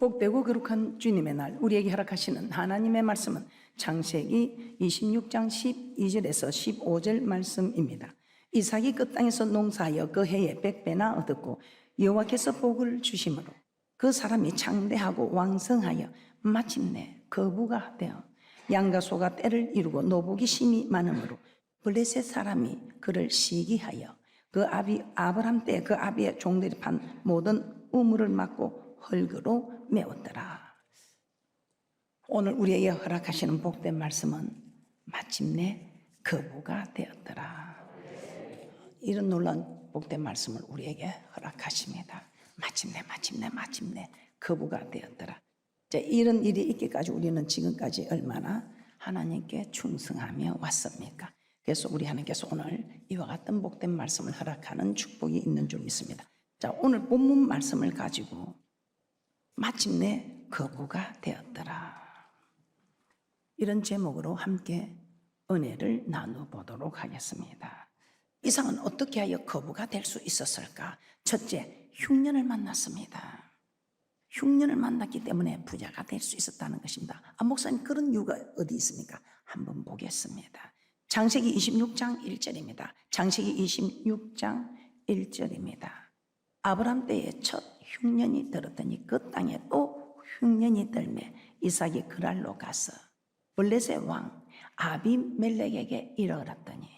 복되고 거룩한 주님의 날 우리에게 허락하시는 하나님의 말씀은 창세기 26장 12절에서 15절 말씀입니다. 이삭이 그 땅에서 농사하여 그 해에 100배나 얻었고 여호와께서 복을 주심으로 그 사람이 창대하고 왕성하여 마침내 거부가 되어 양과 소가 떼를 이루고 노복이 심히 많으므로 블레셋 사람이 그를 시기하여 그 아비 아브람 때 그 아비의 종들이 판 모든 우물을 막고 흙으로 메웠더라. 오늘 우리에게 허락하시는 복된 말씀은 마침내 거부가 되었더라. 이런 놀라운 복된 말씀을 우리에게 허락하십니다. 마침내 거부가 되었더라. 자, 이런 일이 있기까지 우리는 지금까지 얼마나 하나님께 충성하며 왔습니까? 그래서 우리 하나님께서 오늘 이와 같은 복된 말씀을 허락하는 축복이 있는 줄 믿습니다. 자, 오늘 본문 말씀을 가지고 마침내 거부가 되었더라. 이런 제목으로 함께 은혜를 나눠보도록 하겠습니다. 이삭은 어떻게 하여 거부가 될 수 있었을까? 첫째, 흉년을 만났습니다. 흉년을 만났기 때문에 부자가 될 수 있었다는 것입니다. 목사님, 그런 이유가 어디 있습니까? 한번 보겠습니다. 창세기 26장 1절입니다. 창세기 26장 1절입니다. 아브람 때에 첫 흉년이 들었더니 그 땅에 또 흉년이 들매 이삭이 그랄로 가서 블레셋 왕 아비멜렉에게 이르렀더니,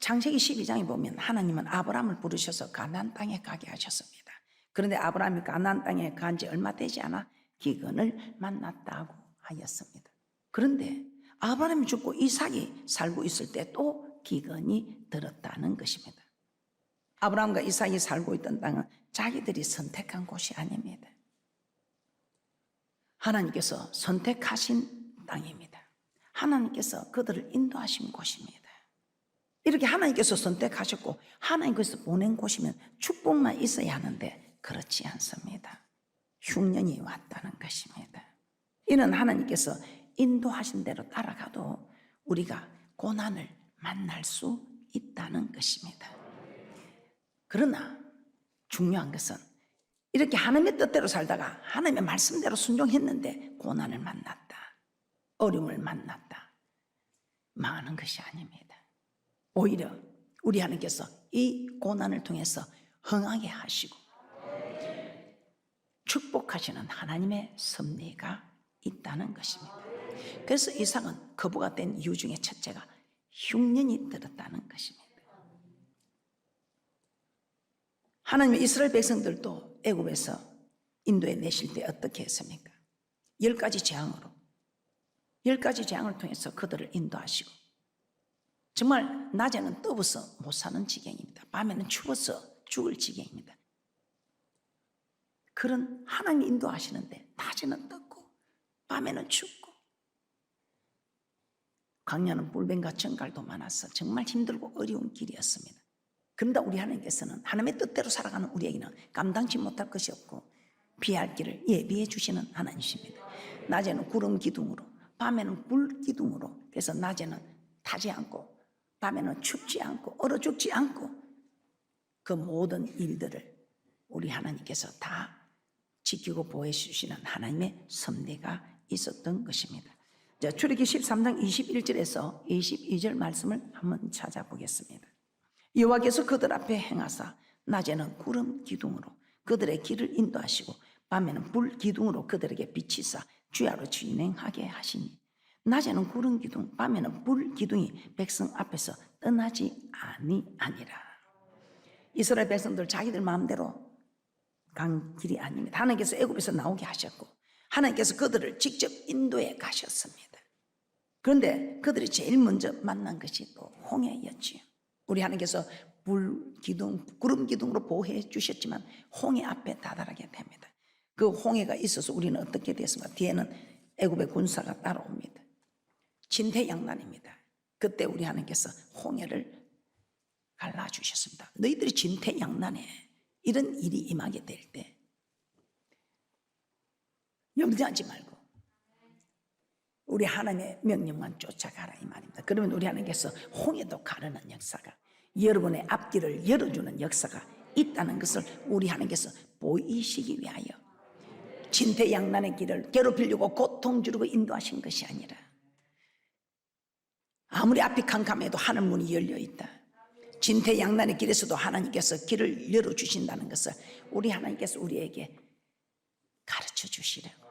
창세기 12장에 보면 하나님은 아브람을 부르셔서 가나안 땅에 가게 하셨습니다. 그런데 아브람이 가나안 땅에 간 지 얼마 되지 않아 기근을 만났다고 하였습니다. 그런데 아브람이 죽고 이삭이 살고 있을 때 또 기근이 들었다는 것입니다. 아브람과 이삭이 살고 있던 땅은 자기들이 선택한 곳이 아닙니다. 하나님께서 선택하신 땅입니다. 하나님께서 그들을 인도하신 곳입니다. 이렇게 하나님께서 선택하셨고 하나님께서 보낸 곳이면 축복만 있어야 하는데 그렇지 않습니다. 흉년이 왔다는 것입니다. 이는 하나님께서 인도하신 대로 따라가도 우리가 고난을 만날 수 있다는 것입니다. 그러나 중요한 것은 이렇게 하나님의 뜻대로 살다가 하나님의 말씀대로 순종했는데 고난을 만났다, 어려움을 만났다, 망하는 것이 아닙니다. 오히려 우리 하나님께서 이 고난을 통해서 흥하게 하시고 축복하시는 하나님의 섭리가 있다는 것입니다. 그래서 이삭은 거부가 된 이유 중에 첫째가 흉년이 들었다는 것입니다. 하나님의 이스라엘 백성들도 애굽에서 인도에 내실 때 어떻게 했습니까? 10가지 재앙으로, 10가지 재앙을 통해서 그들을 인도하시고 정말 낮에는 더워서 못 사는 지경입니다. 밤에는 추워서 죽을 지경입니다. 그런 하나님이 인도하시는데 낮에는 덥고 밤에는 춥고 광야는 불뱀과 정갈도 많아서 정말 힘들고 어려운 길이었습니다. 그런데 우리 하나님께서는 하나님의 뜻대로 살아가는 우리에게는 감당치 못할 것이 없고 피할 길을 예비해 주시는 하나님이십니다. 낮에는 구름 기둥으로, 밤에는 불 기둥으로, 그래서 낮에는 타지 않고 밤에는 춥지 않고 얼어 죽지 않고 그 모든 일들을 우리 하나님께서 다 지키고 보호해 주시는 하나님의 섭리가 있었던 것입니다. 자, 출애굽기 13장 21절에서 22절 말씀을 한번 찾아보겠습니다. 여호와께서 그들 앞에 행하사 낮에는 구름 기둥으로 그들의 길을 인도하시고 밤에는 불 기둥으로 그들에게 비치사 주야로 진행하게 하시니 낮에는 구름 기둥 밤에는 불 기둥이 백성 앞에서 떠나지 아니하니라. 이스라엘 백성들 자기들 마음대로 간 길이 아닙니다. 하나님께서 애굽에서 나오게 하셨고 하나님께서 그들을 직접 인도해 가셨습니다. 그런데 그들이 제일 먼저 만난 것이 또 홍해였지요. 우리 하나님께서 불 기둥, 구름 기둥으로 보호해 주셨지만 홍해 앞에 다다르게 됩니다. 그 홍해가 있어서 우리는 어떻게 됐습니까? 뒤에는 애굽의 군사가 따라옵니다. 진퇴양난입니다. 그때 우리 하나님께서 홍해를 갈라주셨습니다. 너희들이 진퇴양난에 이런 일이 임하게 될 때 염려하지 말고 우리 하나님의 명령만 쫓아가라 이 말입니다. 그러면 우리 하나님께서 홍해도 가르는 역사가, 여러분의 앞길을 열어주는 역사가 있다는 것을 우리 하나님께서 보이시기 위하여 진퇴양난의 길을 괴롭히려고 고통 주르고 인도하신 것이 아니라 아무리 앞이 캄캄해도 하늘 문이 열려 있다. 진퇴양난의 길에서도 하나님께서 길을 열어주신다는 것을 우리 하나님께서 우리에게 가르쳐 주시려고.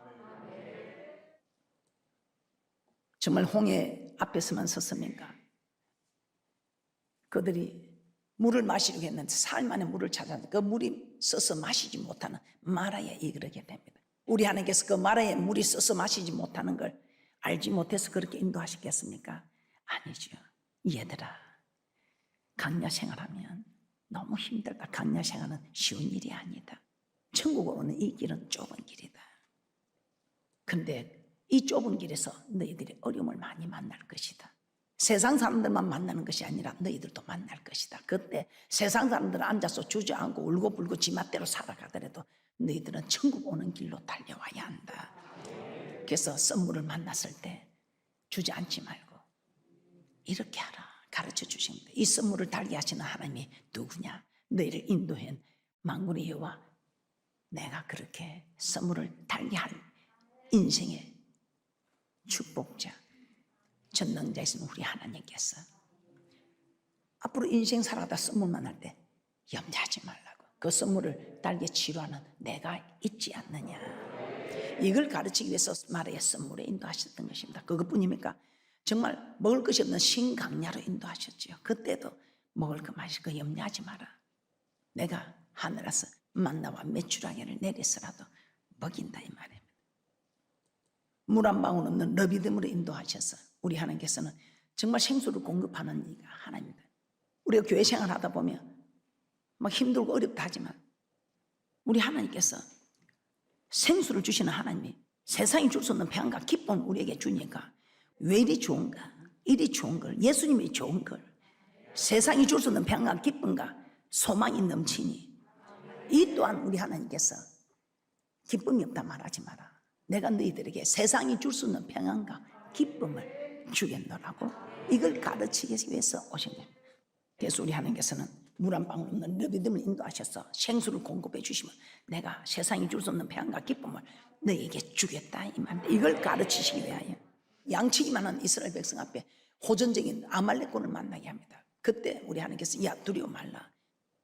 정말 홍해 앞에서만 섰습니까? 그들이 물을 마시려고 했는데 사흘 만에 물을 찾았는데 그 물이 써서 마시지 못하는 마라에 이르게 됩니다. 우리 하나님께서 그 마라에 물이 써서 마시지 못하는 걸 알지 못해서 그렇게 인도하시겠습니까? 아니죠. 얘들아, 강야 생활하면 너무 힘들다. 강야 생활은 쉬운 일이 아니다. 천국에 오는 이 길은 좁은 길이다. 그런데 이 좁은 길에서 너희들이 어려움을 많이 만날 것이다. 세상 사람들만 만나는 것이 아니라 너희들도 만날 것이다. 그때 세상 사람들은 앉아서 주저앉고 울고불고 지맛대로 살아가더라도 너희들은 천국 오는 길로 달려와야 한다. 그래서 선물을 만났을 때 주저앉지 말고 이렇게 하라 가르쳐 주십니다. 이 선물을 달게 하시는 하나님이 누구냐? 너희를 인도한 만군의 여호와, 내가 그렇게 선물을 달게 할 인생의 축복자 전능자이신 우리 하나님께서 앞으로 인생 살아가다 선물 만날 때 염려하지 말라고, 그 선물을 달게 치료하는 내가 있지 않느냐, 이걸 가르치기 위해서 마라의 선물에 인도하셨던 것입니다. 그것뿐입니까? 정말 먹을 것이 없는 신강야로 인도하셨죠. 그때도 먹을 거 마실 거 염려하지 마라. 내가 하늘에서 만나와 메추라기를 내려서라도 먹인다 이 말입니다. 물 한 방울 없는 너비듬으로 인도하셔서 우리 하나님께서는 정말 생수를 공급하는 이가 하나입니다. 우리가 교회 생활하다 보면 막 힘들고 어렵다 하지만 우리 하나님께서 생수를 주시는 하나님이 세상이 줄 수 없는 평안과 기쁨을 우리에게 주니까 왜 이리 좋은가? 이리 좋은 걸, 예수님이 좋은 걸, 세상이 줄 수 없는 평안과 기쁨과 소망이 넘치니 이 또한 우리 하나님께서 기쁨이 없다 말하지 마라. 내가 너희들에게 세상이 줄 수 없는 평안과 기쁨을 주겠노라고 이걸 가르치기 위해서 오신 거예요. 그래서 우리 하나님께서는 물 한 방울 없는 너희들을 인도하셔서 생수를 공급해 주시면 내가 세상이 줄 수 없는 평안과 기쁨을 너희에게 주겠다 이 말입니다. 이걸 가르치시기 위하여 양치기만 한 이스라엘 백성 앞에 호전적인 아말렉군을 만나게 합니다. 그때 우리 하나님께서 야 두려워 말라.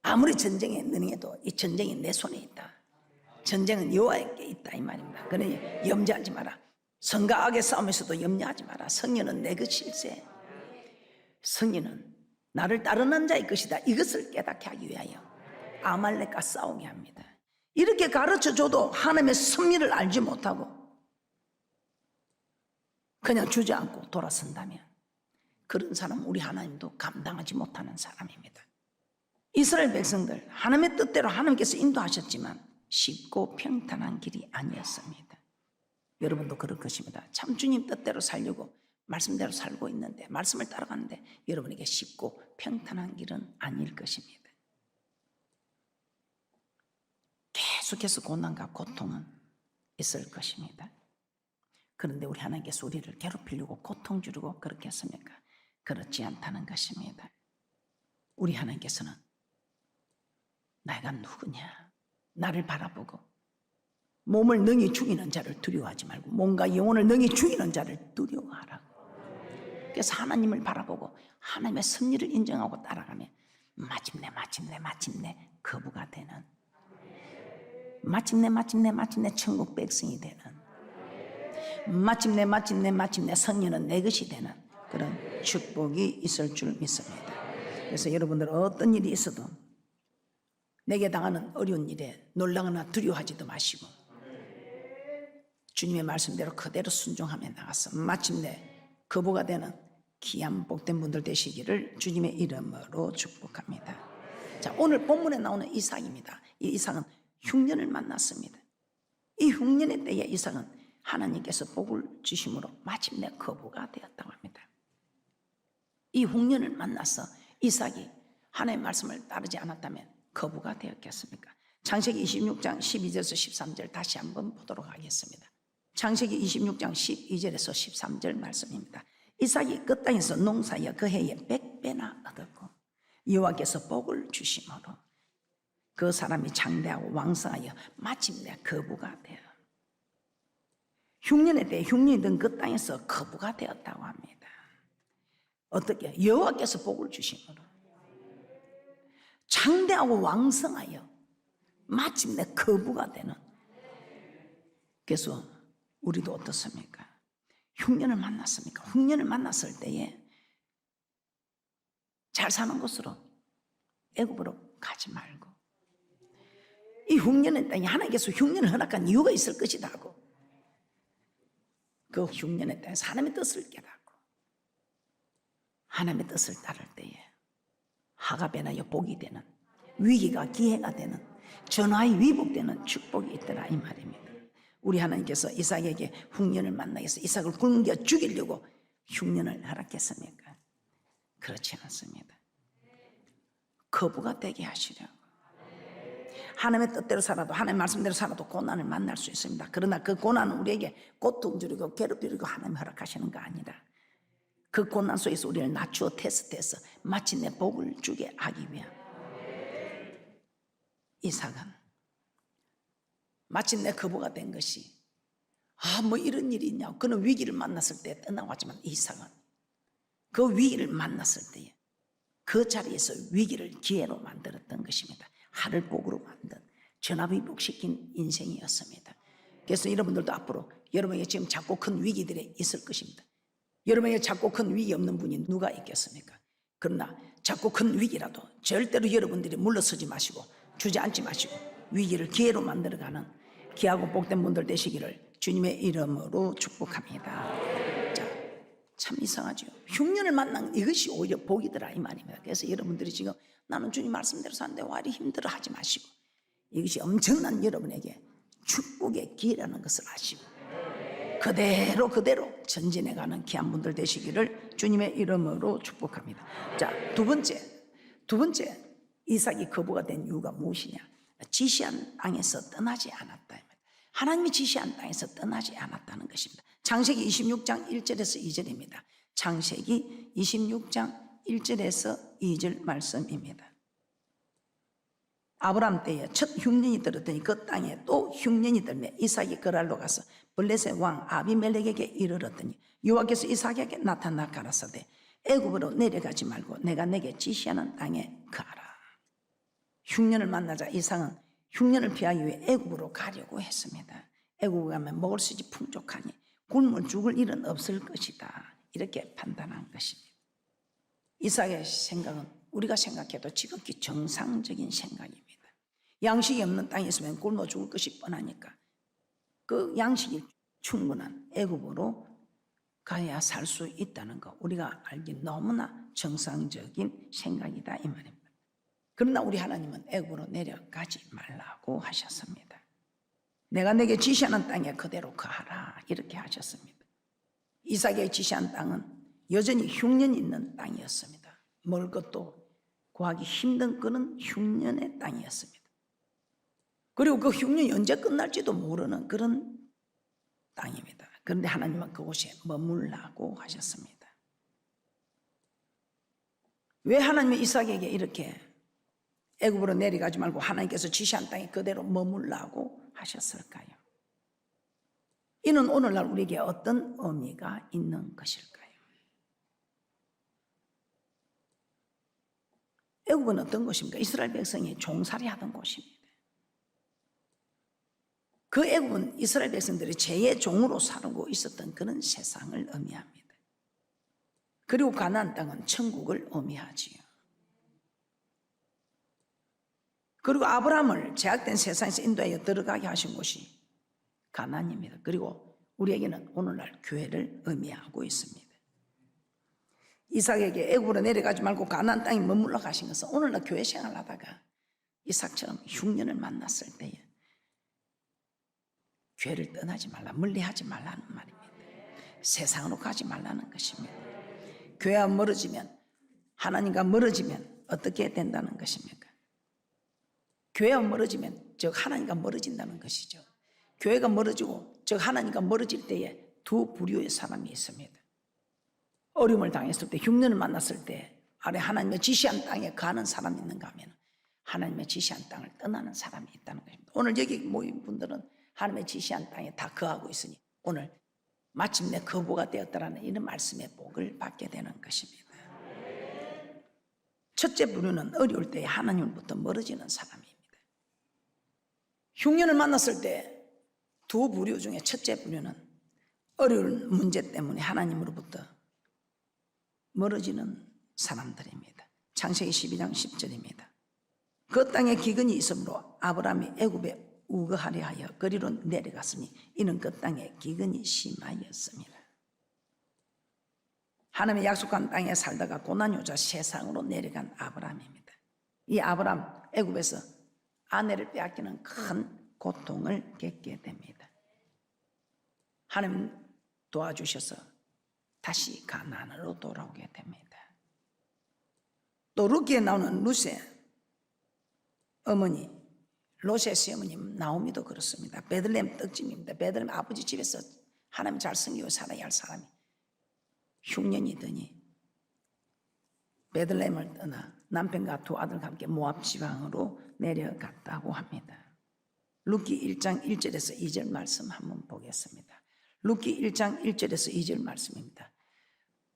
아무리 전쟁에 능해도 이 전쟁이 내 손에 있다. 전쟁은 여호와에게 있다 이 말입니다. 그러니 염려하지 마라. 선과 악의 싸움에서도 염려하지 마라. 성령은 내 것일세. 성령은 나를 따르는 자의 것이다. 이것을 깨닫게 하기 위하여 아말렉과 싸우게 합니다. 이렇게 가르쳐줘도 하나님의 섭리를 알지 못하고 그냥 주저앉고 돌아선다면 그런 사람 우리 하나님도 감당하지 못하는 사람입니다. 이스라엘 백성들 하나님의 뜻대로 하나님께서 인도하셨지만 쉽고 평탄한 길이 아니었습니다. 여러분도 그럴 것입니다. 참 주님 뜻대로 살려고 말씀대로 살고 있는데 말씀을 따라가는데 여러분에게 쉽고 평탄한 길은 아닐 것입니다. 계속해서 고난과 고통은 있을 것입니다. 그런데 우리 하나님께서 우리를 괴롭히려고 고통 주려고 그렇게 했습니까? 그렇지 않다는 것입니다. 우리 하나님께서는 내가 누구냐? 나를 바라보고 몸을 능히 죽이는 자를 두려워하지 말고 몸과 영혼을 능히 죽이는 자를 두려워하라고. 그래서 하나님을 바라보고 하나님의 섭리를 인정하고 따라가면 마침내 거부가 되는, 마침내 천국 백성이 되는, 마침내 성령은 내 것이 되는 그런 축복이 있을 줄 믿습니다. 그래서 여러분들 어떤 일이 있어도 내게 당하는 어려운 일에 놀라거나 두려워하지도 마시고 주님의 말씀대로 그대로 순종하며 나가서 마침내 거부가 되는 귀한 복된 분들 되시기를 주님의 이름으로 축복합니다. 자, 오늘 본문에 나오는 이삭입니다. 이 이삭은 흉년을 만났습니다. 이 흉년의 때에 이삭은 하나님께서 복을 주심으로 마침내 거부가 되었다고 합니다. 이 흉년을 만나서 이삭이 하나님의 말씀을 따르지 않았다면 거부가 되었겠습니까? 창세기 26장 12절에서 13절 다시 한번 보도록 하겠습니다. 창세기 26장 12절에서 13절 말씀입니다. 이삭이 그 땅에서 농사하여 그 해에 100배나 얻었고 여호와께서 복을 주심으로 그 사람이 장대하고 왕성하여 마침내 거부가 되어 흉년의 때 흉년이던 그 땅에서 거부가 되었다고 합니다. 어떻게? 여호와께서 복을 주심으로 장대하고 왕성하여 마침내 거부가 되는. 그래서 우리도 어떻습니까? 흉년을 만났습니까? 흉년을 만났을 때에 잘 사는 곳으로 애굽으로 가지 말고, 이 흉년의 땅에 하나님께서 흉년을 허락한 이유가 있을 것이다 하고, 그 흉년의 땅에서 하나님의 뜻을 깨닫고 하나님의 뜻을 따를 때에 하가 변하여 복이 되는, 위기가 기회가 되는, 전화의 위복되는 축복이 있더라 이 말입니다. 우리 하나님께서 이삭에게 흉년을 만나게 해서 이삭을 굶겨 죽이려고 흉년을 허락했습니까? 그렇지 않습니다. 거부가 되게 하시려고. 하나님의 뜻대로 살아도, 하나님의 말씀대로 살아도 고난을 만날 수 있습니다. 그러나 그 고난은 우리에게 고통 주고 괴롭 주고 하나님 허락하시는 거 아니라, 그 고난 속에서 우리를 낮추어 테스트해서 마침내 복을 주게 하기 위한. 이삭은 마침내 거부가 된 것이, 뭐 이런 일이 있냐고, 그는 위기를 만났을 때 떠나고 하지만 이삭은 그 위기를 만났을 때에 그 자리에서 위기를 기회로 만들었던 것입니다. 하를 복으로 만든, 전화위복시킨 인생이었습니다. 그래서 여러분들도 앞으로 여러분에게 지금 작고 큰 위기들이 있을 것입니다. 여러분에게 작고 큰 위기 없는 분이 누가 있겠습니까? 그러나 작고 큰 위기라도 절대로 여러분들이 물러서지 마시고 주저앉지 마시고 위기를 기회로 만들어가는 귀하고 복된 분들 되시기를 주님의 이름으로 축복합니다. 자, 참 이상하죠. 흉년을 만난 이것이 오히려 복이더라 이 말입니다. 그래서 여러분들이 지금 나는 주님 말씀대로 사는데 왜 이리 힘들어 하지 마시고, 이것이 엄청난 여러분에게 축복의 기회라는 것을 아시고 그대로 전진해가는 귀한 분들 되시기를 주님의 이름으로 축복합니다. 자, 두 번째 이삭이 거부가 된 이유가 무엇이냐? 지시한 땅에서 떠나지 않았다. 하나님이 지시한 땅에서 떠나지 않았다는 것입니다. 창세기 26장 1절에서 2절입니다. 창세기 26장 1절에서 2절 말씀입니다. 아브라함 때에 첫 흉년이 들었더니 그 땅에 또 흉년이 들매 이삭이 그랄로 가서 블레셋 왕 아비멜렉에게 이르렀더니 여호와께서 이삭에게 나타나 가라사대 애굽으로 내려가지 말고 내가 내게 지시하는 땅에 가라. 흉년을 만나자 이삭은 흉년을 피하기 위해 애굽으로 가려고 했습니다. 애굽에 가면 먹을 수 있지 풍족하니 굶을 죽을 일은 없을 것이다, 이렇게 판단한 것입니다. 이삭의 생각은 우리가 생각해도 지극히 정상적인 생각입니다. 양식이 없는 땅에 있으면 굶어 죽을 것이 뻔하니까 그 양식이 충분한 애굽으로 가야 살 수 있다는 거, 우리가 알기 너무나 정상적인 생각이다 이 말입니다. 그러나 우리 하나님은 애굽으로 내려가지 말라고 하셨습니다. 내가 내게 지시하는 땅에 그대로 거하라, 이렇게 하셨습니다. 이삭에게 지시한 땅은 여전히 흉년이 있는 땅이었습니다. 먹을 것도 구하기 힘든 그런 흉년의 땅이었습니다. 그리고 그 흉년이 언제 끝날지도 모르는 그런 땅입니다. 그런데 하나님은 그곳에 머물라고 하셨습니다. 왜 하나님이 이삭에게 이렇게 애굽으로 내려가지 말고 하나님께서 지시한 땅에 그대로 머물라고 하셨을까요? 이는 오늘날 우리에게 어떤 의미가 있는 것일까요? 애굽은 어떤 곳입니까? 이스라엘 백성이 종살이 하던 곳입니다. 그 애굽은 이스라엘 백성들이 죄의 종으로 살고 있었던 그런 세상을 의미합니다. 그리고 가나안 땅은 천국을 의미하지요. 그리고 아브라함을 제약된 세상에서 인도하여 들어가게 하신 곳이 가나안입니다. 그리고 우리에게는 오늘날 교회를 의미하고 있습니다. 이삭에게 애굽으로 내려가지 말고 가나안 땅에 머물러 가신 것은 오늘날 교회 생활하다가 이삭처럼 흉년을 만났을 때에 교회를 떠나지 말라, 멀리하지 말라는 말입니다. 세상으로 가지 말라는 것입니다. 교회와 멀어지면, 하나님과 멀어지면 어떻게 된다는 것입니까? 교회와 멀어지면 즉 하나님과 멀어진다는 것이죠. 교회가 멀어지고 즉 하나님과 멀어질 때에 두 부류의 사람이 있습니다. 어려움을 당했을 때, 흉년을 만났을 때 아래 하나님의 지시한 땅에 가는 사람이 있는가 하면 하나님의 지시한 땅을 떠나는 사람이 있다는 것입니다. 오늘 여기 모인 분들은 하나님의 지시한 땅에 다 거하고 있으니 오늘 마침내 거부가 되었다라는 이런 말씀의 복을 받게 되는 것입니다. 첫째 부류는 어려울 때 하나님으로부터 멀어지는 사람입니다. 흉년을 만났을 때 두 부류 중에 첫째 부류는 어려운 문제 때문에 하나님으로부터 멀어지는 사람들입니다. 창세기 12장 10절입니다. 그 땅에 기근이 있으므로 아브라함이 애굽에 우거하려 하여 거리로 내려갔으니 이는 그 땅에 기근이 심하였습니다. 하나님의 약속한 땅에 살다가 고난이 오자 세상으로 내려간 아브라함입니다. 이 아브라함 애굽에서 아내를 빼앗기는 큰 고통을 겪게 됩니다. 하나님 도와주셔서 다시 가나안으로 돌아오게 됩니다. 또 룻기에 나오는 룻의 어머니, 롯의 시어머님 나오미도 그렇습니다. 베들레헴 떡집입니다. 베들레헴 아버지 집에서 하나님 잘 섬기고 살아야 할 사람이 흉년이 드니 베들레헴을 떠나 남편과 두 아들과 함께 모압 지방으로 내려갔다고 합니다. 룻기 1장 1절에서 2절 말씀 한번 보겠습니다. 룻기 1장 1절에서 2절 말씀입니다.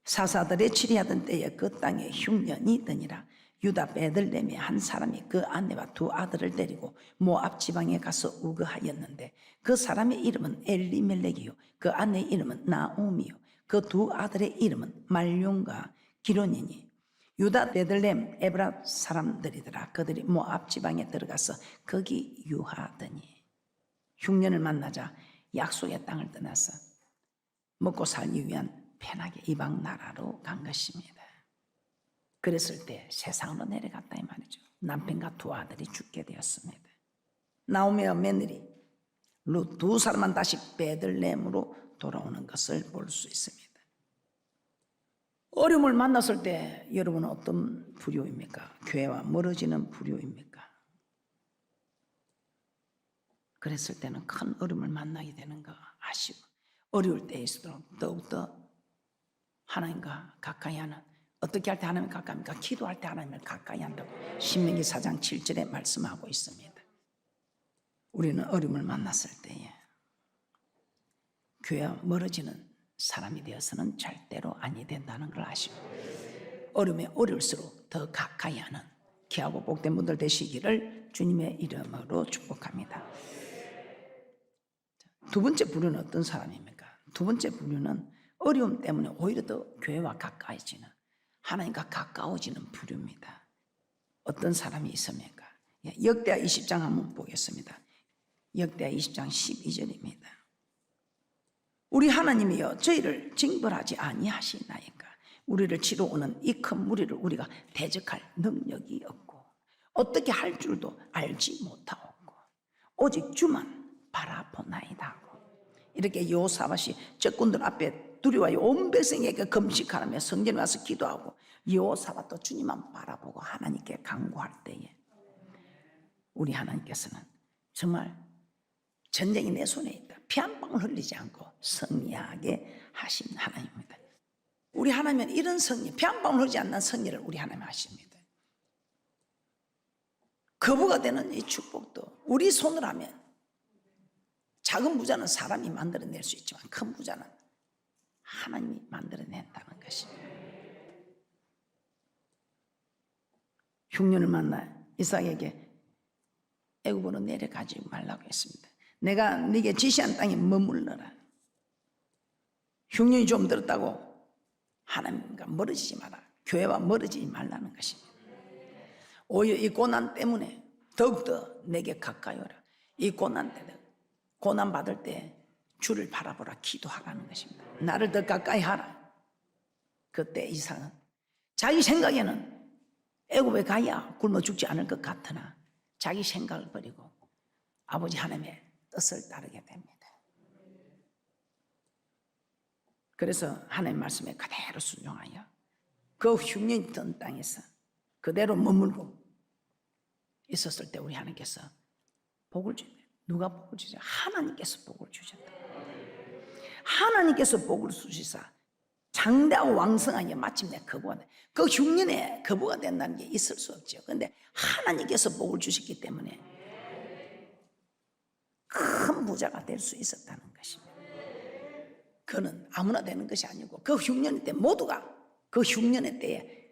사사들의 치리하던 때에 그 땅에 흉년이 드니라. 유다 베들레헴의 한 사람이 그 아내와 두 아들을 데리고 모압 지방에 가서 우거하였는데 그 사람의 이름은 엘리멜렉이요 그 아내의 이름은 나오미요 그 두 아들의 이름은 말용과 기론이니 유다 베들레헴 에브라 사람들이더라. 그들이 모압 지방에 들어가서 거기 유하더니 흉년을 만나자 약속의 땅을 떠나서 먹고 살기 위한 편하게 이방 나라로 간 것입니다. 그랬을 때 세상으로 내려갔다 이 말이죠. 남편과 두 아들이 죽게 되었습니다. 나오미와 며느리 룻 두 사람만 다시 베들레헴으로 돌아오는 것을 볼 수 있습니다. 어려움을 만났을 때 여러분은 어떤 부류입니까? 교회와 멀어지는 부류입니까? 그랬을 때는 큰 어려움을 만나게 되는 거 아시고 어려울 때일수록 더욱더 하나님과 가까이 하는 어떻게 할 때 하나님 가까이 합니까? 기도할 때 하나님을 가까이 한다고 신명기 4장 7절에 말씀하고 있습니다. 우리는 어려움을 만났을 때에 교회와 멀어지는 사람이 되어서는 절대로 아니 된다는 걸 아시고 어려움에 어려울수록 더 가까이 하는 귀하고 복된 분들 되시기를 주님의 이름으로 축복합니다. 두 번째 부류는 어떤 사람입니까? 두 번째 부류는 어려움 때문에 오히려 더 교회와 가까워지는 하나님과 가까워지는 부류입니다. 어떤 사람이 있습니까? 역대하 20장 한번 보겠습니다. 역대하 20장 12절입니다. 우리 하나님이여 저희를 징벌하지 아니하시나이까 우리를 치러 오는 이 큰 무리를 우리가 대적할 능력이 없고 어떻게 할 줄도 알지 못하옵고 오직 주만 바라보나이다 하고 이렇게 여호사밧이 적군들 앞에 두려워하여 온 백성에게 금식하라며 성전에 와서 기도하고 여호사밧도 주님만 바라보고 하나님께 간구할 때에 우리 하나님께서는 정말 전쟁이 내 손에 있다. 피 한 방울 흘리지 않고 승리하게 하신 하나님입니다. 우리 하나님은 이런 승리, 피 한 방울 흘리지 않는 승리를 우리 하나님 하십니다. 거부가 되는 이 축복도 우리 손을 하면 작은 부자는 사람이 만들어낼 수 있지만 큰 부자는 하나님이 만들어낸다는 것입니다. 흉년을 만나 이삭에게 애굽으로 내려가지 말라고 했습니다. 내가 네게 지시한 땅에 머물러라. 흉년이 좀 들었다고 하나님과 멀어지지 마라. 교회와 멀어지지 말라는 것입니다. 오히려 이 고난 때문에 더욱더 내게 가까이 오라. 이 고난 때는 고난 받을 때 주를 바라보라 기도하라는 것입니다. 나를 더 가까이 하라. 그때 이삭은 자기 생각에는 애굽에 가야 굶어 죽지 않을 것 같으나 자기 생각을 버리고 아버지 하나님의 뜻을 따르게 됩니다. 그래서 하나님 말씀에 그대로 순종하여 그 흉년이 든 땅에서 그대로 머물고 있었을 때 우리 하나님께서 복을 주십니다. 누가 복을 주죠? 하나님께서 복을 주셨다. 하나님께서 복을 주시사 장대하고 왕성하게 마침내 거부가 돼. 그 흉년에 거부가 된다는 게 있을 수 없죠. 그런데 하나님께서 복을 주셨기 때문에 큰 부자가 될 수 있었다는 것입니다. 그는 아무나 되는 것이 아니고 그 흉년의 때 모두가 그 흉년의 때에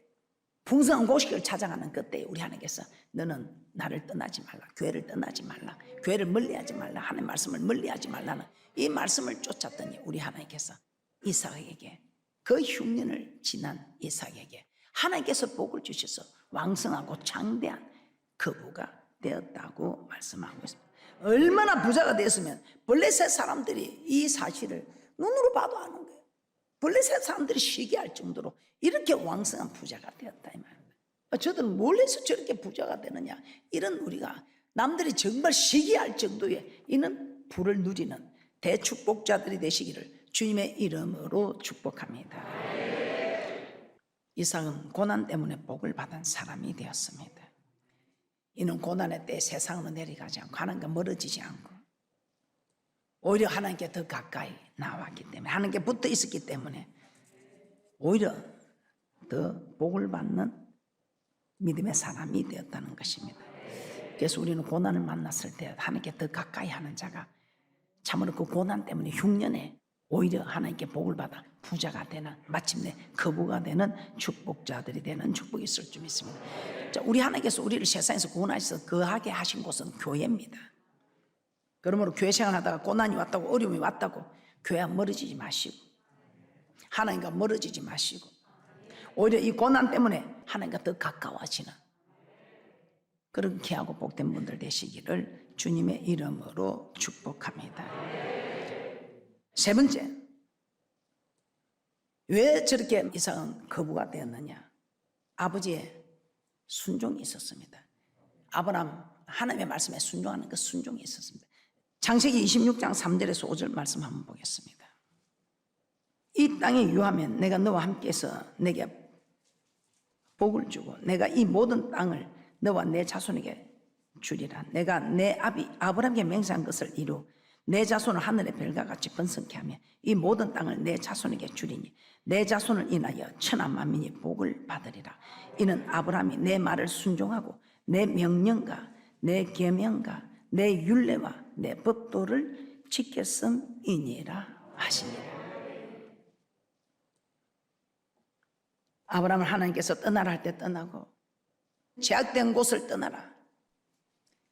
풍성한 고식을 찾아가는 그때에 우리 하나님께서 너는 나를 떠나지 말라, 교회를 떠나지 말라, 교회를 멀리하지 말라, 하나님의 말씀을 멀리하지 말라는 이 말씀을 쫓았더니 우리 하나님께서 이삭에게 그 흉년을 지난 이삭에게 하나님께서 복을 주셔서 왕성하고 장대한 거부가 되었다고 말씀하고 있습니다. 얼마나 부자가 되었으면 블레셋 사람들이 이 사실을 눈으로 봐도 아는 거예요. 블레셋 사람들이 시기할 정도로 이렇게 왕성한 부자가 되었다 이 말입니다. 저들은 뭘 해서 저렇게 부자가 되느냐, 이런 우리가 남들이 정말 시기할 정도의 이는 부를 누리는 대축복자들이 되시기를 주님의 이름으로 축복합니다. 이삭은 고난 때문에 복을 받은 사람이 되었습니다. 이는 고난의 때 세상으로 내려가지 않고 하나님과 멀어지지 않고 오히려 하나님께 더 가까이 나왔기 때문에, 하나님께 붙어 있었기 때문에 오히려 더 복을 받는 믿음의 사람이 되었다는 것입니다. 그래서 우리는 고난을 만났을 때 하나님께 더 가까이 하는 자가 참으로 그 고난 때문에 흉년에 오히려 하나님께 복을 받아 부자가 되는, 마침내 거부가 되는 축복자들이 되는 축복이 있을 줄 믿습니다. 자, 우리 하나님께서 우리를 세상에서 구원하셔서 거하게 하신 곳은 교회입니다. 그러므로 교회 생활하다가 고난이 왔다고, 어려움이 왔다고 교회와 멀어지지 마시고, 하나님과 멀어지지 마시고, 오히려 이 고난 때문에 하나님과 더 가까워지는 그런 귀하고 복된 분들 되시기를 주님의 이름으로 축복합니다. 세 번째, 왜 저렇게 이삭은 거부가 되었느냐? 아버지의 순종이 있었습니다. 아브라함 하나님의 말씀에 순종하는 그 순종이 있었습니다. 창세기 26장 3절에서 5절 말씀 한번 보겠습니다. 이 땅에 유하면 내가 너와 함께해서 내게 복을 주고 내가 이 모든 땅을 너와 내 자손에게 주리라. 내가 내 아비 아브라함에게 맹세한 것을 이루 내 자손을 하늘의 별과 같이 번성케 하며 이 모든 땅을 내 자손에게 주리니 내 자손을 인하여 천하 만민이 복을 받으리라. 이는 아브라함이 내 말을 순종하고 내 명령과 내 계명과 내 율례와 내 법도를 지켰음이니라 하시니라. 아브라함을 하나님께서 떠나라 할 때 떠나고 제약된 곳을 떠나라.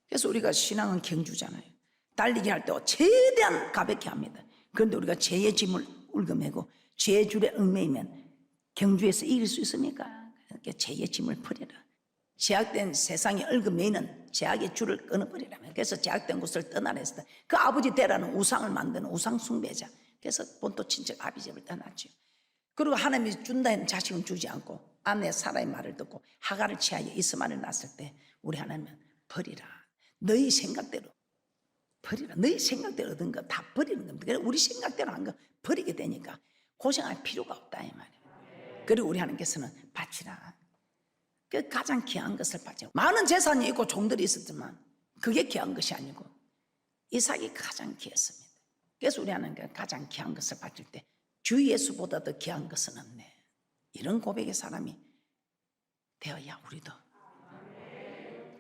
그래서 우리가 신앙은 경주잖아요. 달리기 할 때 최대한 가볍게 합니다. 그런데 우리가 죄의 짐을 울겨매고 죄의 줄에 얽매이면 경주에서 이길 수 있습니까? 그러니까 죄의 짐을 버리라. 제약된 세상에 얽매이는 제약의 줄을 끊어버리라면, 그래서 제약된 곳을 떠나라 했을 때 그 아버지 대라는 우상을 만드는 우상 숭배자, 그래서 본토 친척 아비집을 떠났죠. 그리고 하나님이 준다 했는 자식은 주지 않고 아내 사라의 말을 듣고 하갈을 취하여 이스마엘을 낳았을 때 우리 하나님은 버리라. 너희 생각대로 버리라. 너희 생각대로 얻은 거 다 버리는 겁니다. 그래서 우리 생각대로 한 거 버리게 되니까 고생할 필요가 없다 이 말이에요. 그리고 우리 하나님께서는 바치라. 그 가장 귀한 것을 바치라. 많은 재산이 있고 종들이 있었지만 그게 귀한 것이 아니고 이삭이 가장 귀했습니다. 그래서 우리 하나님께서 가장 귀한 것을 바칠 때 주 예수보다 더 귀한 것은 없네. 이런 고백의 사람이 되어야 우리도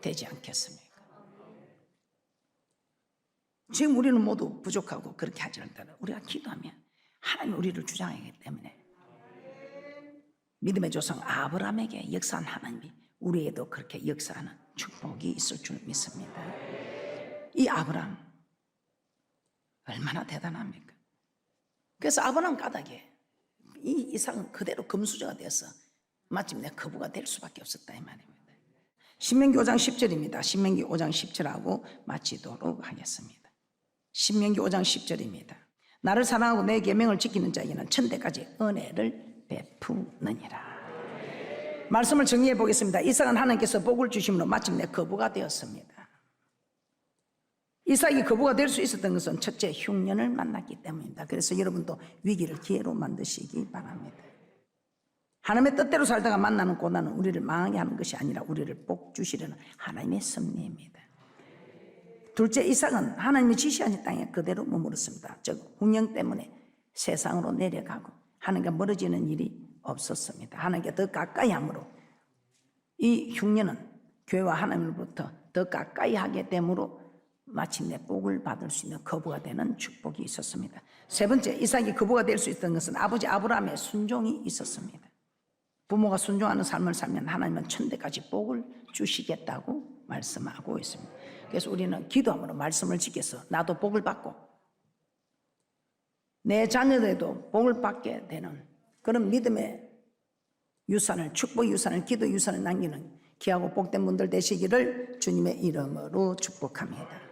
되지 않겠습니까? 지금 우리는 모두 부족하고 그렇게 하지 않다면 우리가 기도하면 하나님 우리를 주장하기 때문에 믿음의 조상 아브라함에게 역사한 하나님이 우리에도 그렇게 역사하는 축복이 있을 줄 믿습니다. 이 아브라함 얼마나 대단합니까? 그래서 아브라함 까닭에 이 이삭은 그대로 금수저가 되어서 마침내 거부가 될 수밖에 없었다 이 말입니다. 신명기 5장 10절입니다. 신명기 5장 10절하고 마치도록 하겠습니다. 신명기 5장 10절입니다. 나를 사랑하고 내 계명을 지키는 자에게는 천대까지 은혜를 베푸느니라. 말씀을 정리해 보겠습니다. 이삭은 하나님께서 복을 주심으로 마침내 거부가 되었습니다. 이삭이 거부가 될 수 있었던 것은 첫째 흉년을 만났기 때문입니다. 그래서 여러분도 위기를 기회로 만드시기 바랍니다. 하나님의 뜻대로 살다가 만나는 고난은 우리를 망하게 하는 것이 아니라 우리를 복 주시려는 하나님의 섭리입니다. 둘째, 이삭은 하나님이 지시하신 땅에 그대로 머물렀습니다. 즉 hun영 때문에 세상으로 내려가고 하나님과 멀어지는 일이 없었습니다. 하나님께 더 가까이 함으로 이 흉년은 교회와 하나님으로부터 더 가까이 하게 되므로 마침내 복을 받을 수 있는 거부가 되는 축복이 있었습니다. 세 번째, 이삭이 거부가 될 수 있던 것은 아버지 아브라함의 순종이 있었습니다. 부모가 순종하는 삶을 살면 하나님은 천대까지 복을 주시겠다고 말씀하고 있습니다. 그래서 우리는 기도함으로 말씀을 지켜서 나도 복을 받고 내 자녀들도 복을 받게 되는 그런 믿음의 유산을, 축복 유산을, 기도 유산을 남기는 귀하고 복된 분들 되시기를 주님의 이름으로 축복합니다.